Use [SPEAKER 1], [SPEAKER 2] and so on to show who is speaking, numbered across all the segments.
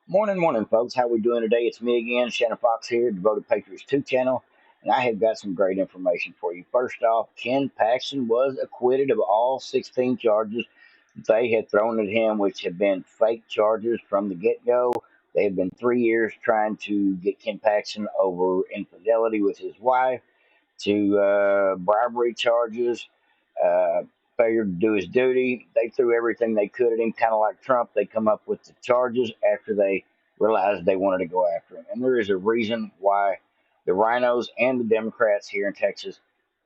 [SPEAKER 1] Morning, morning, folks. How we doing today? It's me again, Shannon Fox here, Devoted Patriots 2 channel, and I have got some great information for you. First off, Ken Paxton was acquitted of all 16 charges they had thrown at him, which have been fake charges from the get-go. They have been 3 years trying to get Ken Paxton over infidelity with his wife, to bribery charges, uh, failure to do his duty. They threw everything they could at him, kind of like Trump. They come up with the charges after they realized they wanted to go after him. And there is a reason why the rhinos and the Democrats here in Texas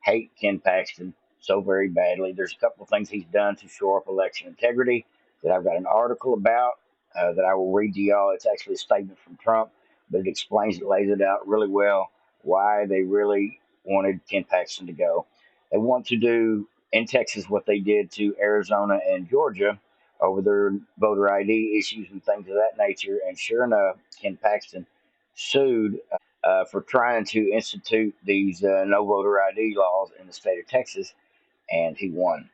[SPEAKER 1] hate Ken Paxton so very badly. There's a couple of things he's done to shore up election integrity that I've got an article about that I will read to y'all. It's actually a statement from Trump, but it explains it, lays it out really well why they really wanted Ken Paxton to go. They want to do in Texas what they did to Arizona and Georgia over their voter ID issues and things of that nature. And sure enough, Ken Paxton sued for trying to institute these no voter ID laws in the state of Texas, and he won.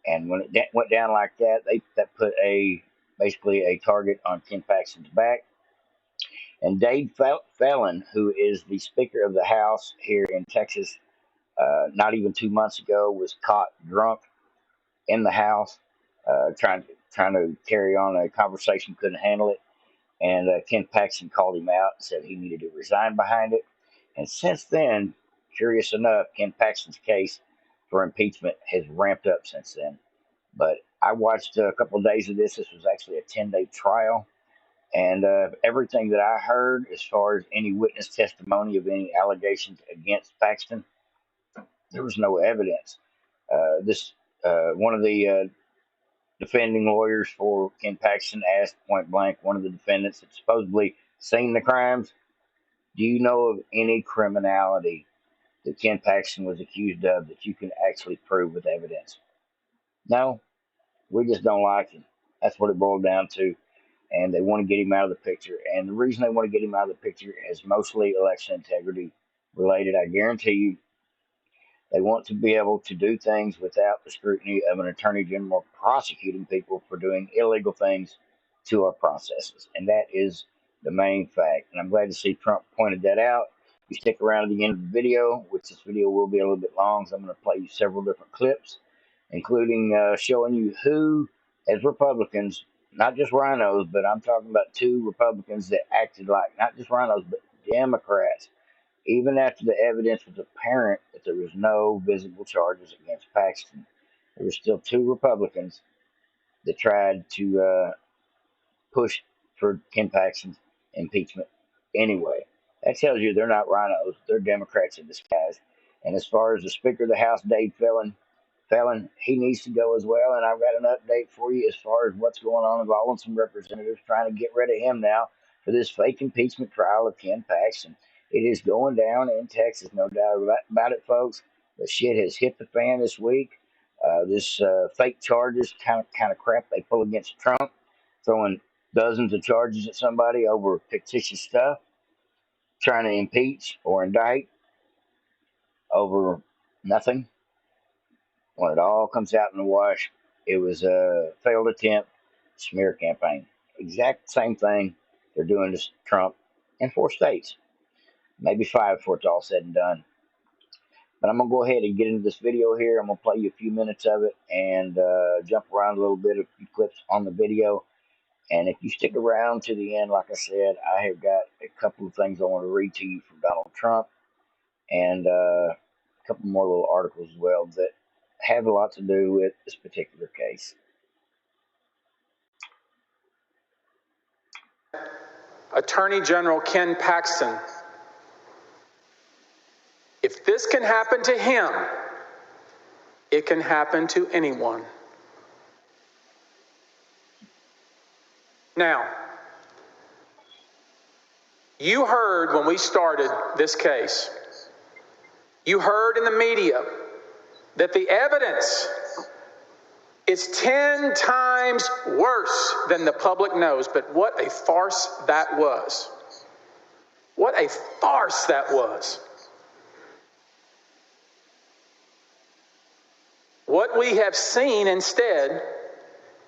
[SPEAKER 1] And when it went down like that, that put a basically a target on Ken Paxton's back. And Dave Fallon, who is the Speaker of the House here in Texas, not even 2 months ago, was caught drunk in the House, trying to carry on a conversation, couldn't handle it, and Ken Paxton called him out and said he needed to resign behind it. And since then, curious enough, Ken Paxton's case for impeachment has ramped up since then. But I watched a couple of days of this. This was actually a 10-day trial. And everything that I heard, as far as any witness testimony of any allegations against Paxton, there was no evidence. This One of the defending lawyers for Ken Paxton asked point blank one of the defendants that supposedly seen the crimes, "Do you know of any criminality that Ken Paxton was accused of that you can actually prove with evidence?" No, we just don't like him. That's what it boiled down to. And they want to get him out of the picture. And the reason they want to get him out of the picture is mostly election integrity related. I guarantee you, they want to be able to do things without the scrutiny of an attorney general prosecuting people for doing illegal things to our processes. And that is the main fact. And I'm glad to see Trump pointed that out. If you stick around to the end of the video, which this video will be a little bit long, so I'm going to play you several different clips, including showing you who, as Republicans, not just rhinos, but I'm talking about two Republicans that acted like not just rhinos, but Democrats, even after the evidence was apparent that there was no visible charges against Paxton. There were still two Republicans that tried to push for Ken Paxton's impeachment anyway. That tells you they're not rhinos, they're Democrats in disguise. And as far as the Speaker of the House, Dave Fallon, he needs to go as well. And I've got an update for you as far as what's going on involving some representatives trying to get rid of him now for this fake impeachment trial of Ken Paxton. It is going down in Texas, no doubt about it, folks. The shit has hit the fan this week. This fake charges, kind of crap they pull against Trump, throwing dozens of charges at somebody over fictitious stuff, trying to impeach or indict over nothing. When it all comes out in the wash, it was a failed attempt smear campaign. Exact same thing they're doing to Trump in 4 states, maybe 5 before it's all said and done. But I'm going to go ahead and get into this video here. I'm going to play you a few minutes of it and jump around a little bit, a few clips on the video. And if you stick around to the end, like I said, I have got a couple of things I want to read to you from Donald Trump and a couple more little articles as well that have a lot to do with this particular case.
[SPEAKER 2] Attorney General Ken Paxton. If this can happen to him, it can happen to anyone. Now, you heard when we started this case, you heard in the media that the evidence is 10 times worse than the public knows. But what a farce that was. What a farce that was. What we have seen instead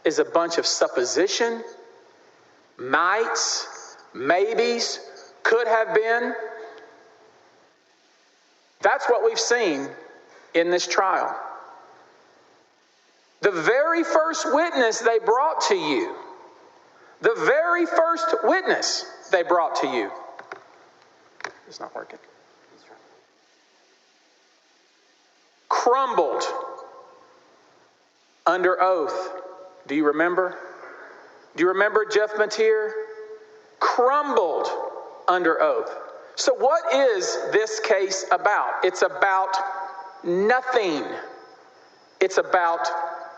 [SPEAKER 2] is a bunch of supposition, mites, maybes, could have been. That's what we've seen in this trial. The very first witness they brought to you, the very first witness they brought to you, it's not working, crumbled under oath. Do you remember? Do you remember Jeff Mateer? Crumbled under oath. So what is this case about? It's about nothing. It's about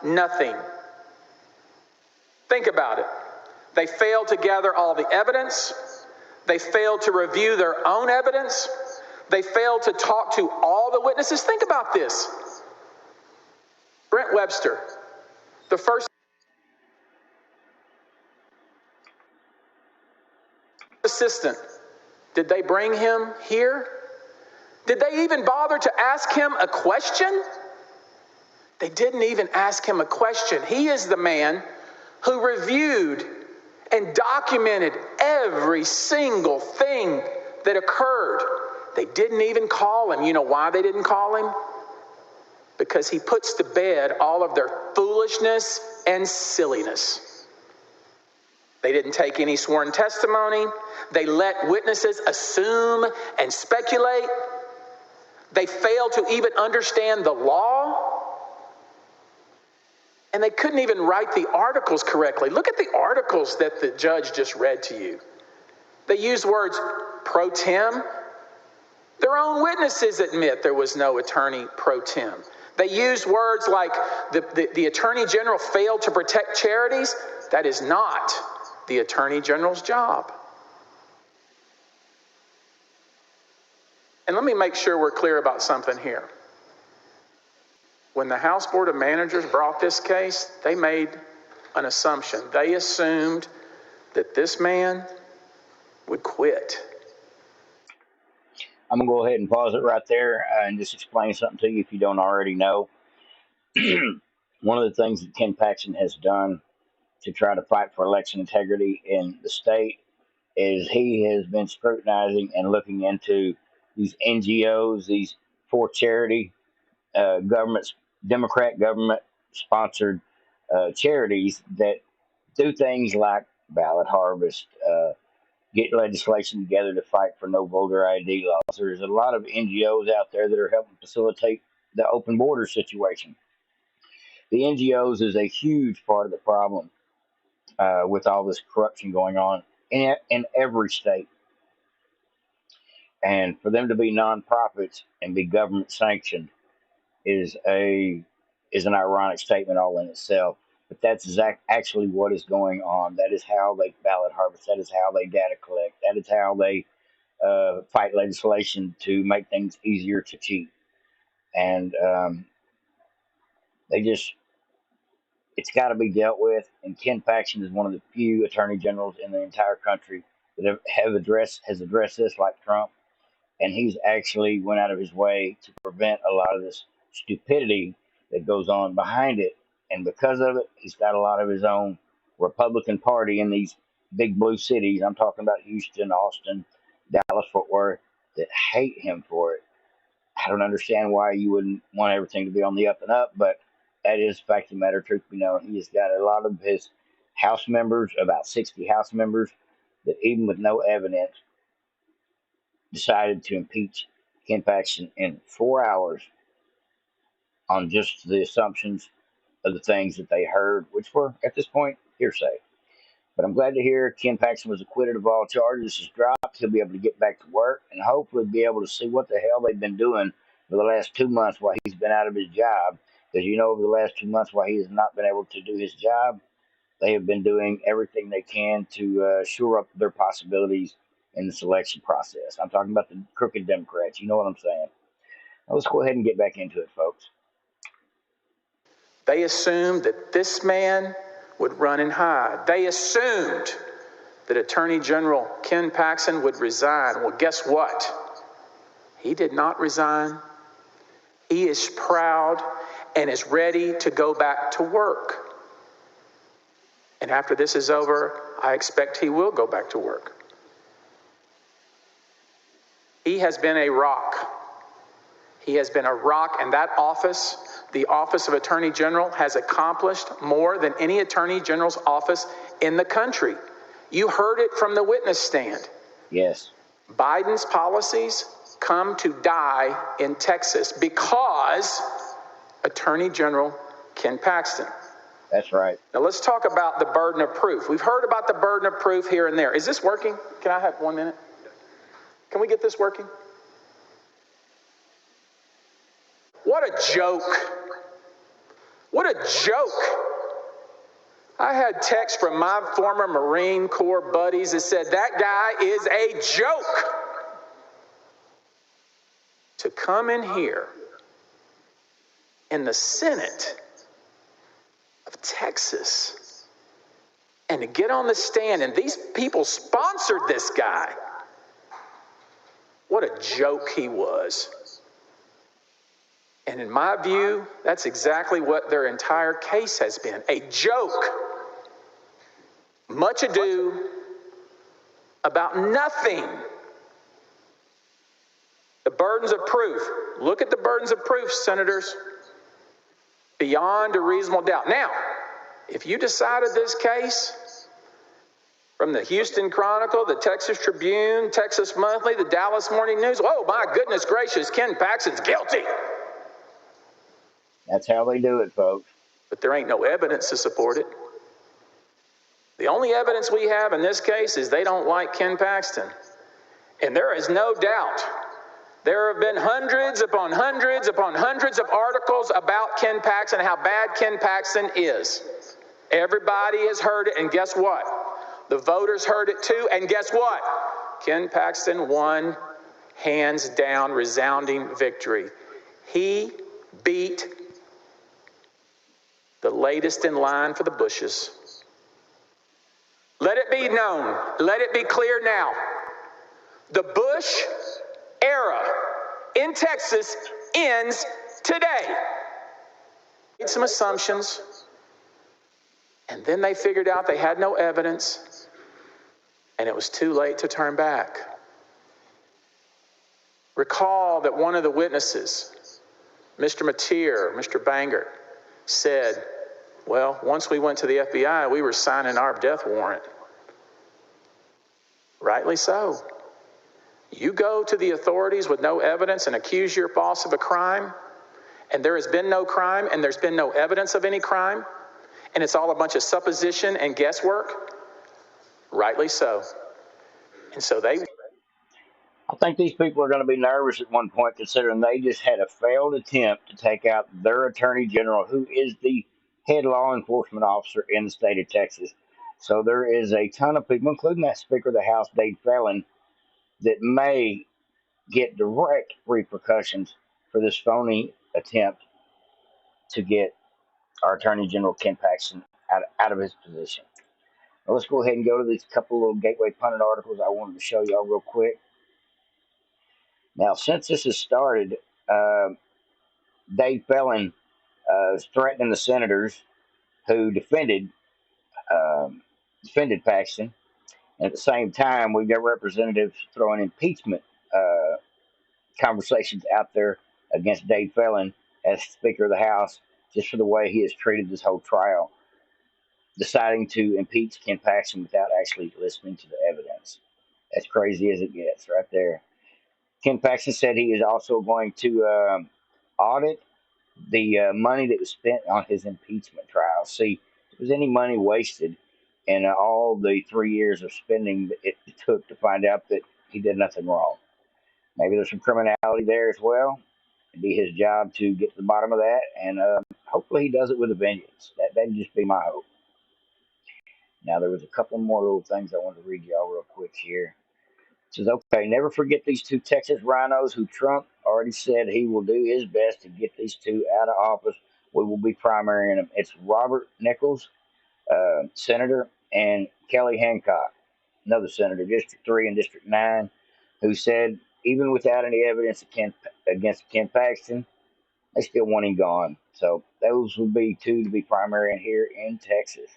[SPEAKER 2] nothing. Think about it. They failed to gather all the evidence. They failed to review their own evidence. They failed to talk to all the witnesses. Think about this. Brent Webster, the first assistant, did they bring him here? Did they even bother to ask him a question? They didn't even ask him a question. He is the man who reviewed and documented every single thing that occurred. They didn't even call him. You know why they didn't call him? Because he puts to bed all of their foolishness and silliness. They didn't take any sworn testimony. They let witnesses assume and speculate. They failed to even understand the law. And they couldn't even write the articles correctly. Look at the articles that the judge just read to you. They use words pro tem. Their own witnesses admit there was no attorney pro tem. They use words like the Attorney General failed to protect charities. That is not the Attorney General's job. And let me make sure we're clear about something here. When the House Board of Managers brought this case, they made an assumption. They assumed that this man would quit.
[SPEAKER 1] I'm going to go ahead and pause it right there and just explain something to you if you don't already know. One of the things that Ken Paxton has done to try to fight for election integrity in the state is he has been scrutinizing and looking into these NGOs, these for charity governments, Democrat government-sponsored charities that do things like ballot harvest, get legislation together to fight for no voter ID laws. There's a lot of NGOs out there that are helping facilitate the open border situation. The NGOs is a huge part of the problem with all this corruption going on in every state. And for them to be nonprofits and be government sanctioned is an ironic statement all in itself. But that's actually what is going on. That is how they ballot harvest. That is how they data collect. That is how they fight legislation to make things easier to cheat. And it's got to be dealt with. And Ken Paxton is one of the few attorney generals in the entire country that has addressed this like Trump. And he's actually went out of his way to prevent a lot of this stupidity that goes on behind it. And because of it, he's got a lot of his own Republican Party in these big blue cities. I'm talking about Houston, Austin, Dallas, Fort Worth, that hate him for it. I don't understand why you wouldn't want everything to be on the up and up, but that is fact of the matter, truth be known. He has got a lot of his House members, about 60 House members, that even with no evidence, decided to impeach Ken Paxton in 4 hours on just the assumptions of the things that they heard, which were, at this point, hearsay. But I'm glad to hear Ken Paxton was acquitted of all charges. His dropped. He'll be able to get back to work and hopefully be able to see what the hell they've been doing for the last 2 months while he's been out of his job. Because over the last 2 months while he has not been able to do his job, they have been doing everything they can to shore up their possibilities in the selection process. I'm talking about the crooked Democrats. You know what I'm saying? Now let's go ahead and get back into it, folks.
[SPEAKER 2] They assumed that this man would run and hide. They assumed that Attorney General Ken Paxton would resign. Well, guess what? He did not resign. He is proud and is ready to go back to work. And after this is over, I expect he will go back to work. He has been a rock. He has been a rock, and that office, the office of Attorney General, has accomplished more than any Attorney General's office in the country. You heard it from the witness stand.
[SPEAKER 1] Yes.
[SPEAKER 2] Biden's policies come to die in Texas because Attorney General Ken Paxton.
[SPEAKER 1] That's right.
[SPEAKER 2] Now let's talk about the burden of proof. We've heard about the burden of proof here and there. Is this working? Can I have 1 minute? Can we get this working? What a joke. What a joke. I had texts from my former Marine Corps buddies that said that guy is a joke. To come in here in the Senate of Texas and to get on the stand, and these people sponsored this guy. What a joke he was. And in my view, that's exactly what their entire case has been, a joke. Much ado about nothing. The burdens of proof. Look at the burdens of proof, senators. Beyond a reasonable doubt. Now, if you decided this case from the Houston Chronicle, the Texas Tribune, Texas Monthly, the Dallas Morning News, oh my goodness gracious, Ken Paxton's guilty.
[SPEAKER 1] That's how they do it, folks.
[SPEAKER 2] But there ain't no evidence to support it. The only evidence we have in this case is they don't like Ken Paxton. And there is no doubt there have been hundreds upon hundreds upon hundreds of articles about Ken Paxton and how bad Ken Paxton is. Everybody has heard it, and guess what? The voters heard it too, and guess what? Ken Paxton won, hands down, resounding victory. He beat the latest in line for the Bushes. Let it be known, let it be clear now. The Bush era in Texas ends today. Made some assumptions, and then they figured out they had no evidence, and it was too late to turn back. Recall that one of the witnesses, Mr. Mateer, Mr. Bangert, said, well, once we went to the FBI, we were signing our death warrant. Rightly so. You go to the authorities with no evidence and accuse your boss of a crime, and there has been no crime, and there's been no evidence of any crime, and it's all a bunch of supposition and guesswork. Rightly so. And so I
[SPEAKER 1] think these people are going to be nervous at one point, considering they just had a failed attempt to take out their attorney general, who is the head law enforcement officer in the state of Texas. So there is a ton of people, including that Speaker of the House, Dave Phelan, that may get direct repercussions for this phony attempt to get our Attorney General Ken Paxton out of his position. Now let's go ahead and go to these couple of little Gateway Pundit articles I wanted to show y'all real quick. Now, since this has started, Dave Phelan is threatening the senators who defended Paxton. And at the same time, we've got representatives throwing impeachment conversations out there against Dave Phelan as Speaker of the House, just for the way he has treated this whole trial, deciding to impeach Ken Paxton without actually listening to the evidence. As crazy as it gets, right there. Ken Paxton said he is also going to audit the money that was spent on his impeachment trial. See, if there was any money wasted in all the 3 years of spending that it took to find out that he did nothing wrong. Maybe there's some criminality there as well. It'd be his job to get to the bottom of that, and hopefully he does it with a vengeance. That'd just be my hope. Now, there was a couple more little things I wanted to read y'all real quick here. It says, okay, never forget these two Texas rhinos who Trump already said he will do his best to get these two out of office. We will be primarying them. It's Robert Nichols, Senator, and Kelly Hancock, another senator, District 3 and District 9, who said even without any evidence against Ken Paxton, they still want him gone. So those would be two to be primary here in Texas.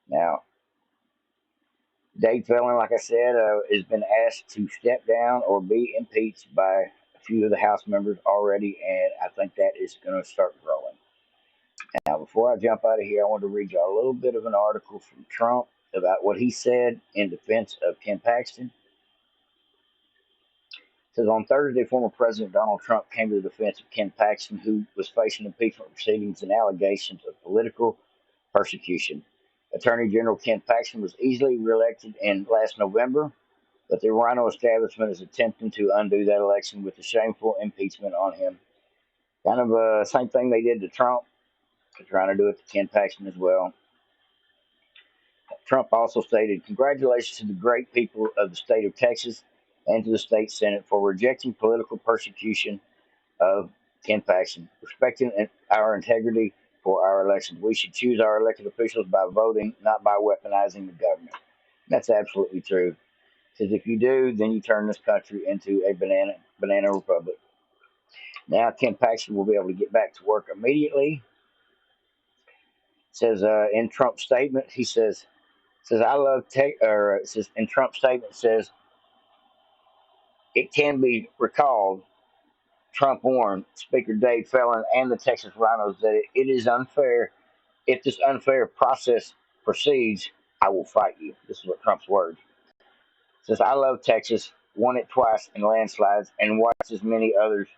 [SPEAKER 1] Now, Dave Felon, like I said, has been asked to step down or be impeached by a few of the House members already, and I think that is going to start growing. Now, before I jump out of here, I want to read you a little bit of an article from Trump about what he said in defense of Ken Paxton. It says on Thursday, former President Donald Trump came to the defense of Ken Paxton, who was facing impeachment proceedings and allegations of political persecution. Attorney General Ken Paxton was easily reelected in last November, but the Rhino establishment is attempting to undo that election with the shameful impeachment on him. Kind of the same thing they did to Trump, they're trying to do it to Ken Paxton as well. Trump also stated, "Congratulations to the great people of the state of Texas and to the state Senate for rejecting political persecution of Ken Paxton, respecting our integrity for our elections. We should choose our elected officials by voting, not by weaponizing the government." That's absolutely true. Because if you do, then you turn this country into a banana republic. Now Ken Paxton will be able to get back to work immediately. It says in Trump's statement, he says I love tech, or it says in Trump's statement says it can be recalled. Trump warned Speaker Dave Felon and the Texas Rhinos that it is unfair. If this unfair process proceeds, I will fight you. This is what Trump's words. Says, I love Texas, won it twice in landslides, and watched as many others,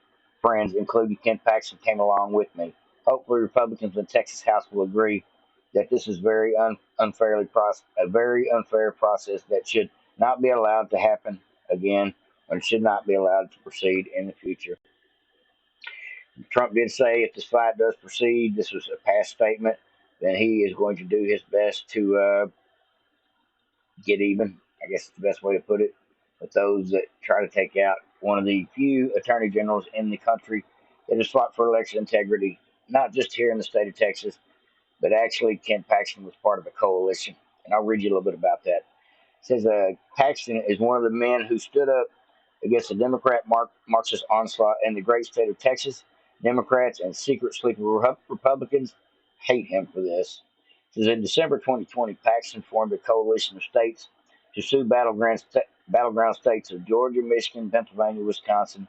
[SPEAKER 1] friends, including Ken Paxton, came along with me. Hopefully, Republicans in the Texas House will agree that this is a very unfair process that should not be allowed to happen again and should not be allowed to proceed in the future. Trump did say if this fight does proceed, this was a past statement, then he is going to do his best to get even. I guess is the best way to put it. With those that try to take out one of the few attorney generals in the country that has fought for election integrity, not just here in the state of Texas, but actually Ken Paxton was part of a coalition. And I'll read you a little bit about that. It says Paxton is one of the men who stood up against the Democrat Marxist onslaught in the great state of Texas. Democrats and secret sleeper Republicans hate him for this. It says in December 2020, Paxton formed a coalition of states to sue battleground states of Georgia, Michigan, Pennsylvania, Wisconsin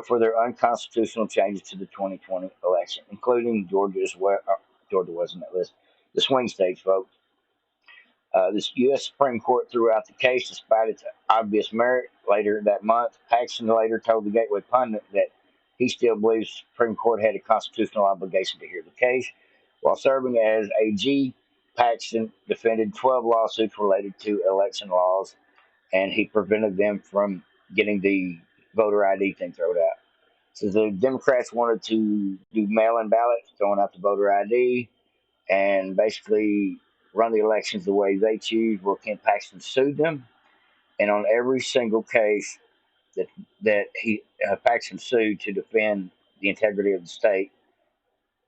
[SPEAKER 1] for their unconstitutional changes to the 2020 election, including Georgia as well. Georgia wasn't that list. The swing states, folks. This U.S. Supreme Court threw out the case despite its obvious merit. Later that month, Paxton later told the Gateway Pundit that he still believes the Supreme Court had a constitutional obligation to hear the case. While serving as AG, Paxton defended 12 lawsuits related to election laws, and he prevented them from getting the voter ID thing thrown out. So the Democrats wanted to do mail-in ballots, throwing out the voter ID, and basically run the elections the way they choose. Well, Ken Paxton sued them, and on every single case that Paxton sued to defend the integrity of the state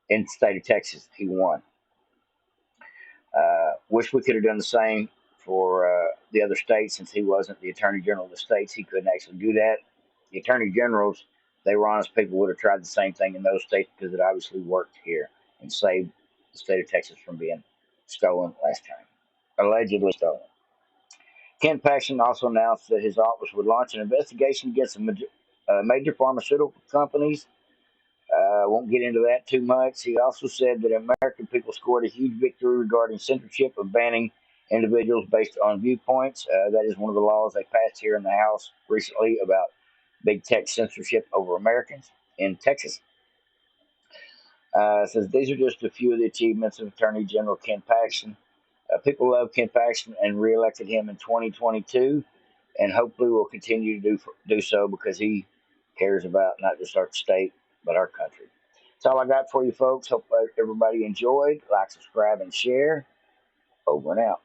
[SPEAKER 1] in the state of Texas, he won. Wish we could have done the same for the other states since he wasn't the attorney general of the states. He couldn't actually do that. The attorney generals, they were honest people, would have tried the same thing in those states because it obviously worked here and saved the state of Texas from being stolen last time, allegedly stolen. Ken Paxton also announced that his office would launch an investigation against the major pharmaceutical companies. I won't get into that too much. He also said that American people scored a huge victory regarding censorship of banning individuals based on viewpoints. That is one of the laws they passed here in the House recently about big tech censorship over Americans in Texas. Says these are just a few of the achievements of Attorney General Ken Paxton. People love Ken Paxton and reelected him in 2022, and hopefully will continue to do so because he cares about not just our state but our country. That's all I got for you, folks. Hope everybody enjoyed. Like, subscribe, and share. Over and out.